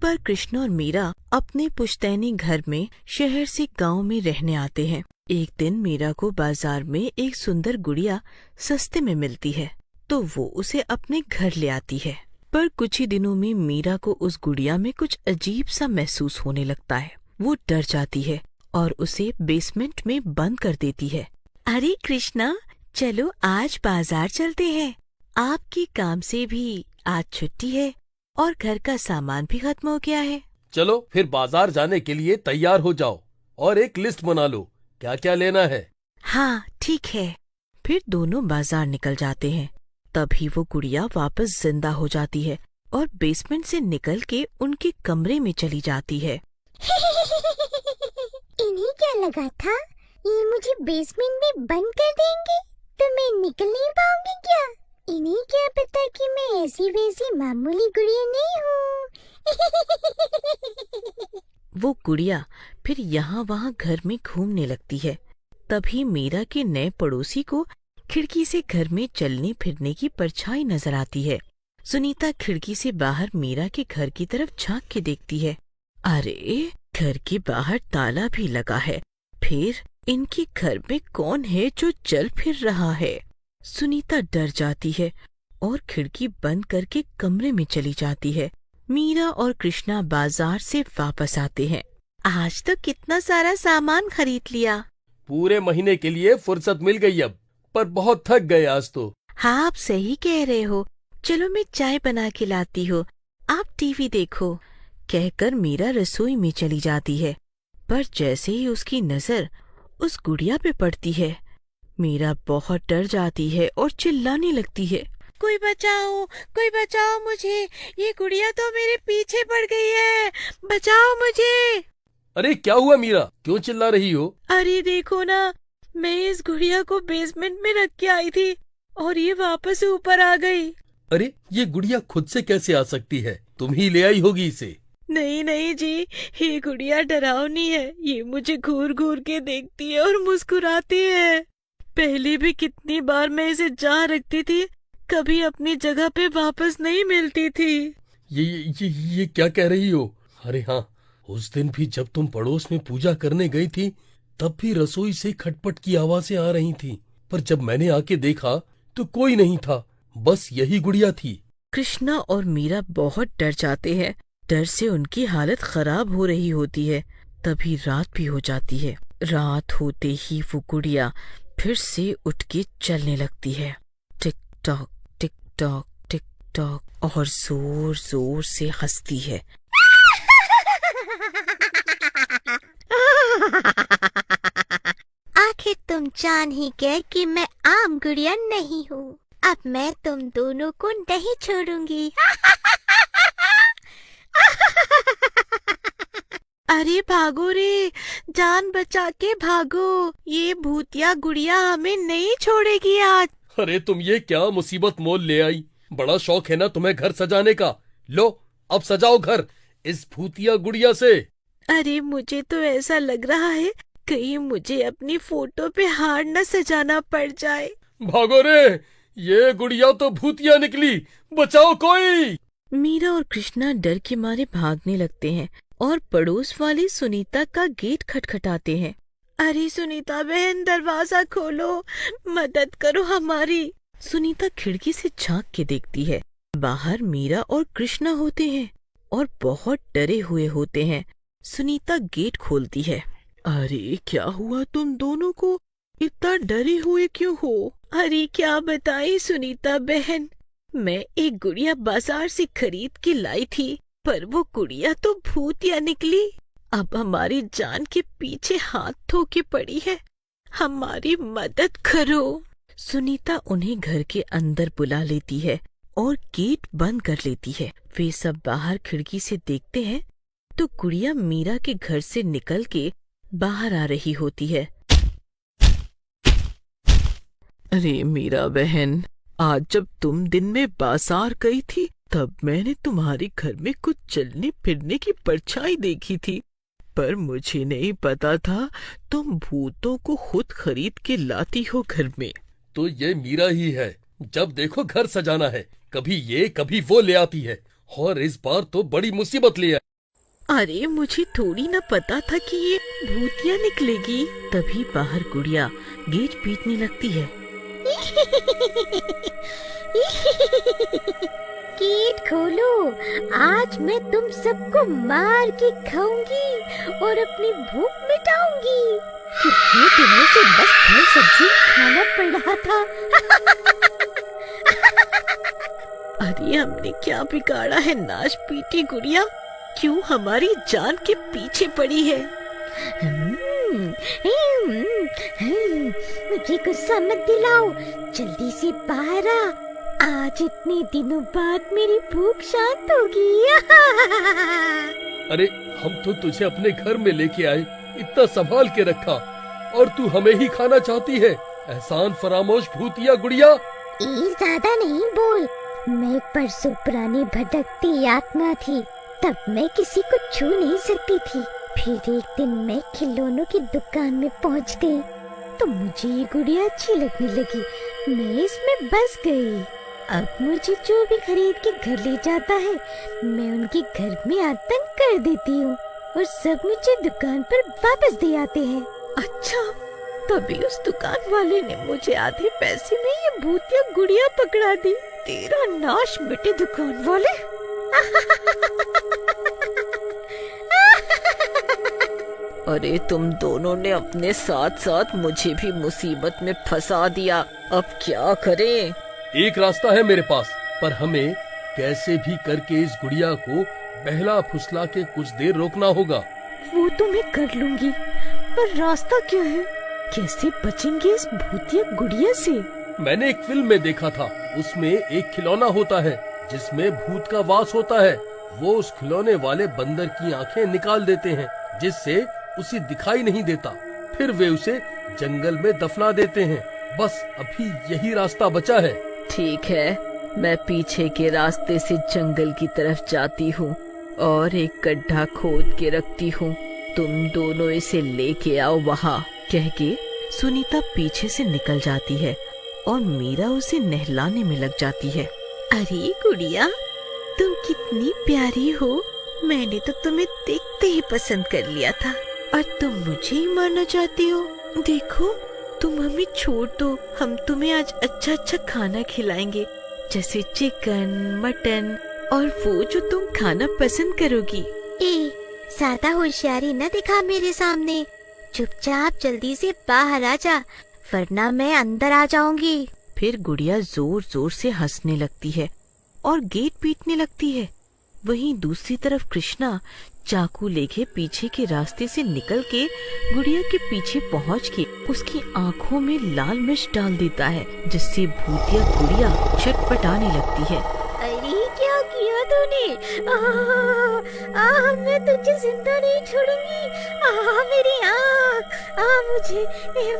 बार कृष्ण और मीरा अपने पुश्तैनी घर में शहर से गांव में रहने आते हैं। एक दिन मीरा को बाजार में एक सुंदर गुड़िया सस्ते में मिलती है तो वो उसे अपने घर ले आती है। पर कुछ ही दिनों में मीरा को उस गुड़िया में कुछ अजीब सा महसूस होने लगता है। वो डर जाती है और उसे बेसमेंट में बंद कर देती है। अरे कृष्णा, चलो आज बाजार चलते हैं। आपके काम से भी आज छुट्टी है और घर का सामान भी खत्म हो गया है। चलो फिर बाजार जाने के लिए तैयार हो जाओ और एक लिस्ट बना लो, क्या क्या लेना है। हाँ ठीक है। फिर दोनों बाजार निकल जाते हैं। तभी वो गुड़िया वापस जिंदा हो जाती है और बेसमेंट से निकल के उनके कमरे में चली जाती है। इन्हें क्या लगा था, ये मुझे बेसमेंट में बंद कर देंगे तो मैं निकल नहीं पाऊंगी क्या? इन्हें क्या पता कि मैं ऐसी वैसी मामूली गुड़िया नहीं हूँ। वो गुड़िया फिर यहाँ वहाँ घर में घूमने लगती है। तभी मीरा के नए पड़ोसी को खिड़की से घर में चलने फिरने की परछाई नजर आती है। सुनीता खिड़की से बाहर मीरा के घर की तरफ झांक के देखती है। अरे, घर के बाहर ताला भी लगा है। फिर इनके घर में कौन है जो चल फिर रहा है? सुनीता डर जाती है और खिड़की बंद करके कमरे में चली जाती है। मीरा और कृष्णा बाजार से वापस आते हैं। आज तो कितना सारा सामान खरीद लिया। पूरे महीने के लिए फुर्सत मिल गई अब, पर बहुत थक गए आज तो। हाँ, आप सही कह रहे हो। चलो मैं चाय बना के लाती हूँ, आप टीवी देखो। कहकर मीरा रसोई में चली जाती है। पर जैसे ही उसकी नजर उस गुड़िया पे पड़ती है, मीरा बहुत डर जाती है और चिल्लाने लगती है। कोई बचाओ मुझे, ये गुड़िया तो मेरे पीछे पड़ गई है, बचाओ मुझे। अरे क्या हुआ मीरा, क्यों चिल्ला रही हो? अरे देखो ना, मैं इस गुड़िया को बेसमेंट में रख के आई थी और ये वापस ऊपर आ गई। अरे ये गुड़िया खुद से कैसे आ सकती है? तुम ही ले आई होगी इसे। नहीं जी, ये गुड़िया डरावनी है। ये मुझे घूर घूर के देखती है और मुस्कुराती है। पहले भी कितनी बार मैं इसे जहाँ रखती थी, कभी अपनी जगह पे वापस नहीं मिलती थी। ये क्या कह रही हो? अरे हाँ, उस दिन भी जब तुम पड़ोस में पूजा करने गई थी, तब भी रसोई से खटपट की आवाजें आ रही थी। पर जब मैंने आके देखा तो कोई नहीं था, बस यही गुड़िया थी। कृष्णा और मीरा बहुत डर जाते हैं। डर से उनकी हालत खराब हो रही होती है। तभी रात भी हो जाती है। रात होते ही वो गुड़िया फिर से उठ के चलने लगती है। Tick tock tick tock tick tock, और जोर जोर से हंसती है। आखिर तुम जान ही गए कि मैं आम गुड़िया नहीं हूँ। अब मैं तुम दोनों को नहीं छोड़ूंगी। अरे भागो रे, जान बचा के भागो, ये भूतिया गुड़िया हमें नहीं छोड़ेगी आज। अरे तुम ये क्या मुसीबत मोल ले आई? बड़ा शौक है ना तुम्हें घर सजाने का। लो अब सजाओ घर इस भूतिया गुड़िया से। अरे मुझे तो ऐसा लग रहा है कहीं मुझे अपनी फोटो पे हार न सजाना पड़ जाए। भागो रे, ये गुड़िया तो भूतिया निकली, बचाओ कोई। मीरा और कृष्णा डर के मारे भागने लगते हैं और पड़ोस वाली सुनीता का गेट खटखटाते हैं। अरे सुनीता बहन, दरवाजा खोलो, मदद करो हमारी। सुनीता खिड़की से झांक के देखती है। बाहर मीरा और कृष्णा होते हैं और बहुत डरे हुए होते हैं। सुनीता गेट खोलती है। अरे क्या हुआ तुम दोनों को? इतना डरे हुए क्यों हो? अरे क्या बताएं सुनीता बहन, मैं एक गुड़िया बाजार से खरीद के लाई थी, पर वो गुड़िया तो भूतिया निकली। अब हमारी जान के पीछे हाथ धो के पड़ी है, हमारी मदद करो। सुनीता उन्हें घर के अंदर बुला लेती है और गेट बंद कर लेती है। वे सब बाहर खिड़की से देखते हैं तो गुड़िया मीरा के घर से निकल के बाहर आ रही होती है। अरे मीरा बहन, आज जब तुम दिन में बाजार गई थी तब मैंने तुम्हारे घर में कुछ चलने फिरने की परछाई देखी थी, पर मुझे नहीं पता था तुम भूतों को खुद खरीद के लाती हो घर में। तो ये मीरा ही है, जब देखो घर सजाना है, कभी ये कभी वो ले आती है, और इस बार तो बड़ी मुसीबत ले आई। अरे मुझे थोड़ी ना पता था कि ये भूतिया निकलेगी। तभी बाहर गुड़िया गेट पीटने लगती है। गेट खोलो, आज मैं तुम सबको मार के खाऊंगी और अपनी भूख मिटाऊंगी। कितने दिनों से बस फल सब्जी खाना पड़ रहा था। अरे हमने क्या बिगाड़ा है नाश पीटी गुड़िया, क्यों हमारी जान के पीछे पड़ी है? मुझे गुस्सा मत दिलाओ, जल्दी से बाहर आ। आज इतने दिनों बाद मेरी भूख शांत होगी। अरे हम तो तुझे अपने घर में लेके आए, इतना संभाल के रखा, और तू हमें ही खाना चाहती है? एहसान फरामोश भूतिया गुड़िया। ज्यादा नहीं बोल, मैं परसों पुरानी भटकती आत्मा थी, तब मैं किसी को छू नहीं सकती थी। फिर एक दिन मैं खिलौनों की दुकान में पहुंच गई, तो मुझे ये गुड़िया अच्छी लगने लगी। मैं इसमें बस गई। अब मुझे जो भी खरीद के घर ले जाता है, मैं उनके घर में आतंक कर देती हूँ और सब मुझे दुकान पर वापस दे आते हैं। अच्छा, तभी उस दुकान वाले ने मुझे आधे पैसे में ये भूतिया गुड़िया पकड़ा दी। तेरा नाश मिटे दुकान वाले। अरे तुम दोनों ने अपने साथ साथ मुझे भी मुसीबत में फंसा दिया, अब क्या करें? एक रास्ता है मेरे पास, पर हमें कैसे भी करके इस गुड़िया को बहला फुसला के कुछ देर रोकना होगा। वो तो मैं कर लूंगी, पर रास्ता क्या है? कैसे बचेंगे इस भूतिया गुड़िया से? मैंने एक फिल्म में देखा था, उसमें एक खिलौना होता है जिसमें भूत का वास होता है। वो उस खिलौने वाले बंदर की आंखें निकाल देते हैं, जिससे उसे दिखाई नहीं देता। फिर वे उसे जंगल में दफना देते हैं। बस अभी यही रास्ता बचा है। ठीक है, मैं पीछे के रास्ते से जंगल की तरफ जाती हूँ और एक गड्ढा खोद के रखती हूँ। तुम दोनों इसे लेके आओ वहाँ, कह के सुनीता पीछे से निकल जाती है और मीरा उसे नहलाने में लग जाती है। अरे गुड़िया, तुम कितनी प्यारी हो, मैंने तो तुम्हें देखते ही पसंद कर लिया था और तुम मुझे ही मारना चाहती हो। देखो, तुम हमें छोड़ दो, हम तुम्हें आज अच्छा अच्छा खाना खिलाएंगे, जैसे चिकन, मटन और वो जो तुम खाना पसंद करोगी। ज्यादा होशियारी न दिखा मेरे सामने, चुपचाप जल्दी से बाहर आ जा, वरना मैं अंदर आ जाऊंगी। फिर गुड़िया जोर जोर से हंसने लगती है और गेट पीटने लगती है। वहीं दूसरी तरफ कृष्णा चाकू लेके पीछे के रास्ते से निकल के गुड़िया के पीछे पहुंच के उसकी आंखों में लाल मिर्च डाल देता है, जिससे भूतिया गुड़िया छटपटाने लगती है। अरे क्या किया तूने? मैं तुझे जिंदा नहीं छोड़ूंगी। मेरी आँख,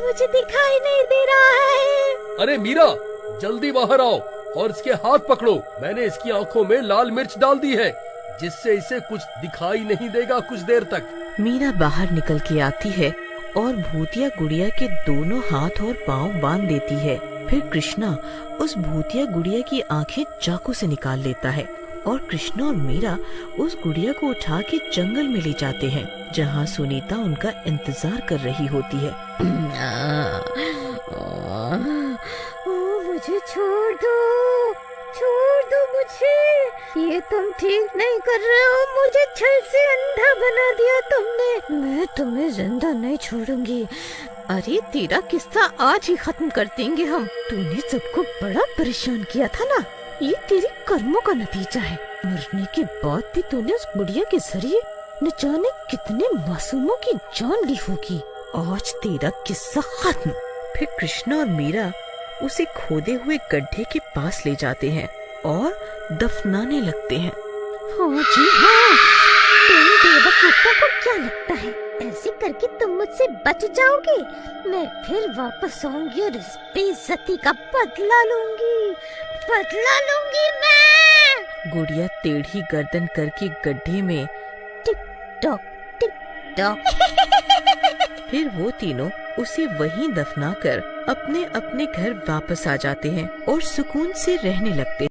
मुझे दिखाई नहीं दे रहा है। अरे मीरा, जल्दी बाहर आओ और इसके हाथ पकड़ो। मैंने इसकी आंखों में लाल मिर्च डाल दी है, जिससे इसे कुछ दिखाई नहीं देगा कुछ देर तक। मीरा बाहर निकल के आती है और भूतिया गुड़िया के दोनों हाथ और पाँव बांध देती है। फिर कृष्णा उस भूतिया गुड़िया की आंखें चाकू से निकाल लेता है और कृष्णा और मीरा उस गुड़िया को उठा के जंगल में ले जाते हैं, जहाँ सुनीता उनका इंतजार कर रही होती है। मुझे छोड़ दो मुझे, ये तुम ठीक नहीं कर रहे हो। मुझे छल से अंधा बना दिया तुमने। मैं तुम्हें जिंदा नहीं छोड़ूंगी। अरे तेरा किस्सा आज ही खत्म कर देंगे हम। तूने सबको बड़ा परेशान किया था ना, ये तेरे कर्मों का नतीजा है। मरने के बाद भी तूने उस बुढ़िया के जरिए न जाने कितने मासूमों की जान ली होगी। आज तेरा किस्सा खत्म। फिर कृष्णा और मीरा उसे खोदे हुए गड्ढे के पास ले जाते हैं और दफनाने लगते हैं। हाँ जी हाँ, तुम बेवकूफों को क्या लगता है ऐसे करके तुम मुझसे बच जाओगे? मैं फिर वापस आऊंगी और इस बेइज्जती का बदला लूंगी मैं। गुड़िया टेढ़ी गर्दन करके गड्ढे में टिक टॉक फिर वो तीनों उसे वहीं दफना कर अपने अपने घर वापस आ जाते हैं और सुकून से रहने लगते हैं।